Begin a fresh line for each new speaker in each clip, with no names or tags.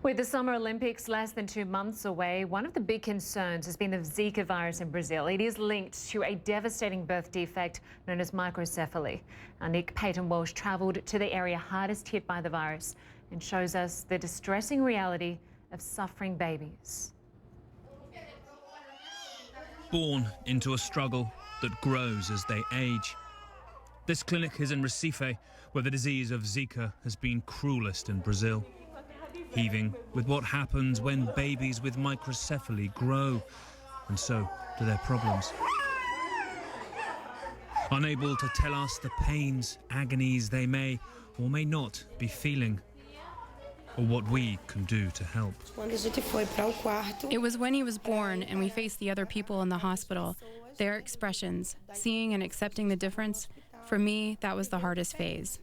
With the Summer Olympics less than 2 months away, one of the big concerns has been the Zika virus in Brazil. It is linked to a devastating birth defect known as microcephaly. Now, Nick Paton Walsh travelled to the area hardest hit by the virus and shows us the distressing reality of suffering babies.
Born into a struggle that grows as they age. This clinic is in Recife, where the disease of Zika has been cruelest in Brazil. Heaving with what happens when babies with microcephaly grow, and so do their problems. Unable to tell us the pains, agonies they may or may not be feeling, or what we can do to help.
It was when he was born and we faced the other people in the hospital. Their expressions, seeing and accepting the difference, for me, that was the hardest phase.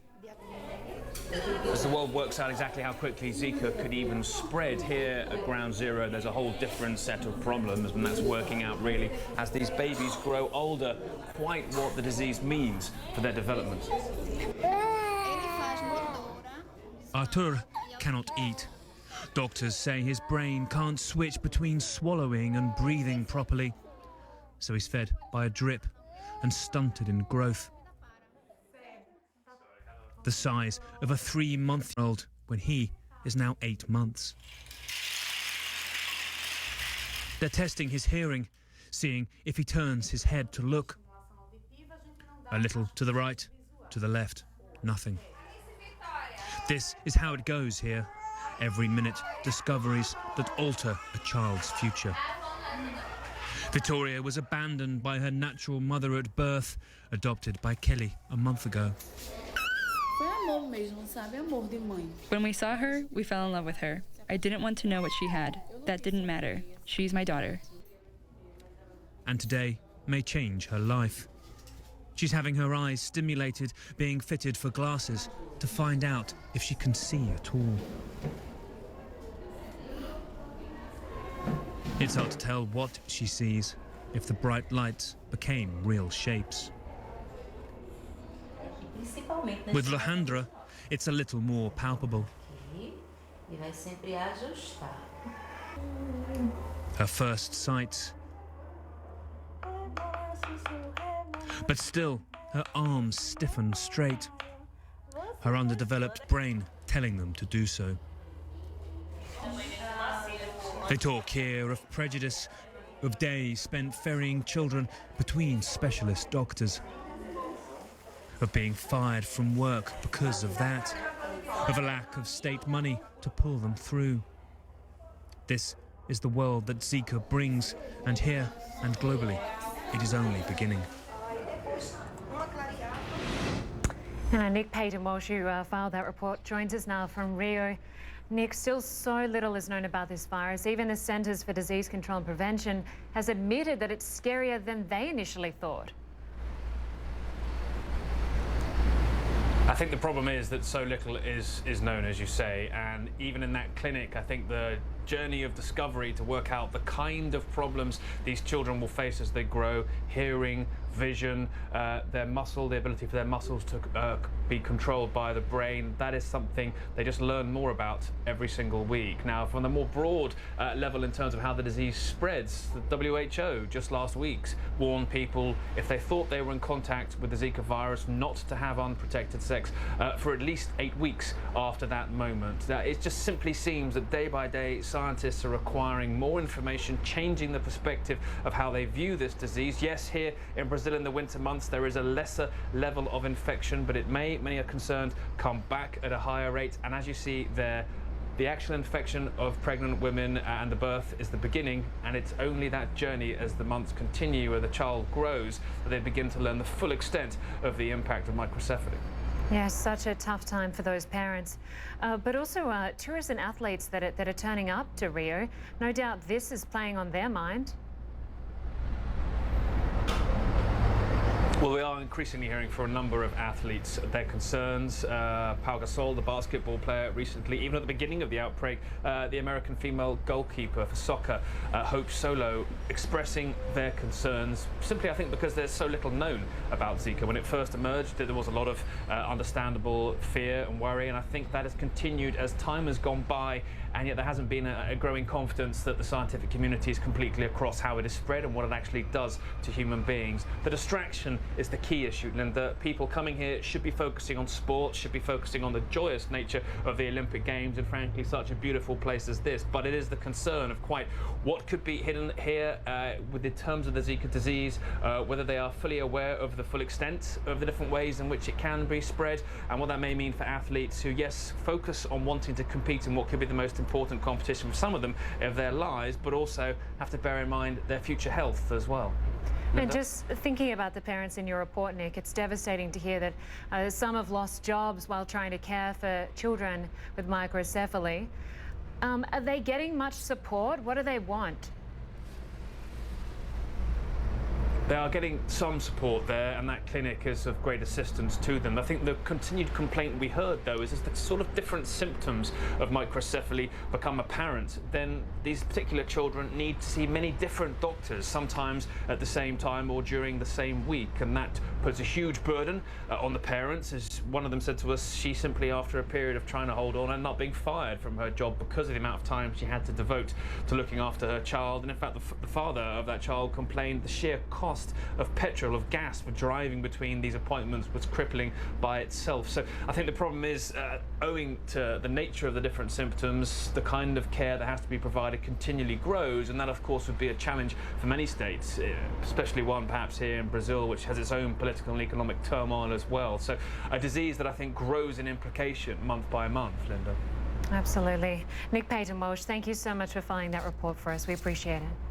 As the world works out exactly how quickly Zika could even spread, here at Ground Zero there's a whole different set of problems, and that's working out really as these babies grow older quite what the disease means for their development. Arthur cannot eat. Doctors say his brain can't switch between swallowing and breathing properly, so he's fed by a drip and stunted in growth. The size of a 3-month-old when he is now 8 months. They're testing his hearing, seeing if he turns his head to look. A little to the right, to the left, nothing. This is how it goes here. Every minute, discoveries that alter a child's future. Victoria was abandoned by her natural mother at birth, adopted by Kelly a month ago.
When we saw her, we fell in love with her. I didn't want to know what she had. That didn't matter. She's my daughter.
And today may change her life. She's having her eyes stimulated, being fitted for glasses to find out if she can see at all. It's hard to tell what she sees if the bright lights became real shapes. With Lynda, it's a little more palpable. Her first sight. But still, her arms stiffen straight. Her underdeveloped brain telling them to do so. They talk here of prejudice, of days spent ferrying children between specialist doctors, of being fired from work because of that, of a lack of state money to pull them through. This is the world that Zika brings, and here and globally, it is only beginning.
Nick Paton Walsh, who filed that report, joins us now from Rio. Nick, still so little is known about this virus. Even the Centers for Disease Control and Prevention has admitted that it's scarier than they initially thought.
I think the problem is that so little is known, as you say, and even in that clinic, I think the journey of discovery to work out the kind of problems these children will face as they grow, hearing, vision, their muscle, the ability for their muscles to be controlled by the brain, that is something they just learn more about every single week. Now, from the more broad level in terms of how the disease spreads, the WHO just last week warned people if they thought they were in contact with the Zika virus not to have unprotected sex for at least 8 weeks after that moment. It just simply seems that day by day scientists are acquiring more information, changing the perspective of how they view this disease. Yes, here in Brazil in the winter months there is a lesser level of infection, but it may, many are concerned, come back at a higher rate. And as you see there, the actual infection of pregnant women and the birth is the beginning, and it's only that journey as the months continue, where the child grows, that they begin to learn the full extent of the impact of microcephaly.
Yeah, such a tough time for those parents. But also tourists and athletes that are turning up to Rio. No doubt this is playing on their mind.
Well, we are increasingly hearing from a number of athletes their concerns. Pau Gasol, the basketball player, recently, even at the beginning of the outbreak, the American female goalkeeper for soccer, Hope Solo, expressing their concerns, simply, I think, because there's so little known about Zika. When it first emerged, there was a lot of understandable fear and worry, and I think that has continued as time has gone by and yet there hasn't been a growing confidence that the scientific community is completely across how it is spread and what it actually does to human beings. The distraction is the key issue, Lynda. People coming here should be focusing on sports, should be focusing on the joyous nature of the Olympic Games and frankly such a beautiful place as this, but it is the concern of quite what could be hidden here with the terms of the Zika disease, whether they are fully aware of the full extent of the different ways in which it can be spread and what that may mean for athletes who, yes, focus on wanting to compete in what could be the most important competition for some of them of their lives, but also have to bear in mind their future health as well. Lynda?
And just thinking about the parents in your report, Nick, it's devastating to hear that some have lost jobs while trying to care for children with microcephaly. Are they getting much support? What do they want?
They are getting some support there, and that clinic is of great assistance to them. I think the continued complaint we heard, though, is as the sort of different symptoms of microcephaly become apparent, then these particular children need to see many different doctors, sometimes at the same time or during the same week, and that puts a huge burden on the parents. As one of them said to us, she simply, after a period of trying to hold on and not being fired from her job because of the amount of time she had to devote to looking after her child, and in fact the father of that child complained the sheer cost of petrol, of gas for driving between these appointments was crippling by itself. So I think the problem is, owing to the nature of the different symptoms, the kind of care that has to be provided continually grows, and that of course would be a challenge for many states, especially one perhaps here in Brazil, which has its own political and economic turmoil as well. So a disease that I think grows in implication month by month, Lynda.
Absolutely. Nick Paton Walsh, thank you so much for filing that report for us. We appreciate it.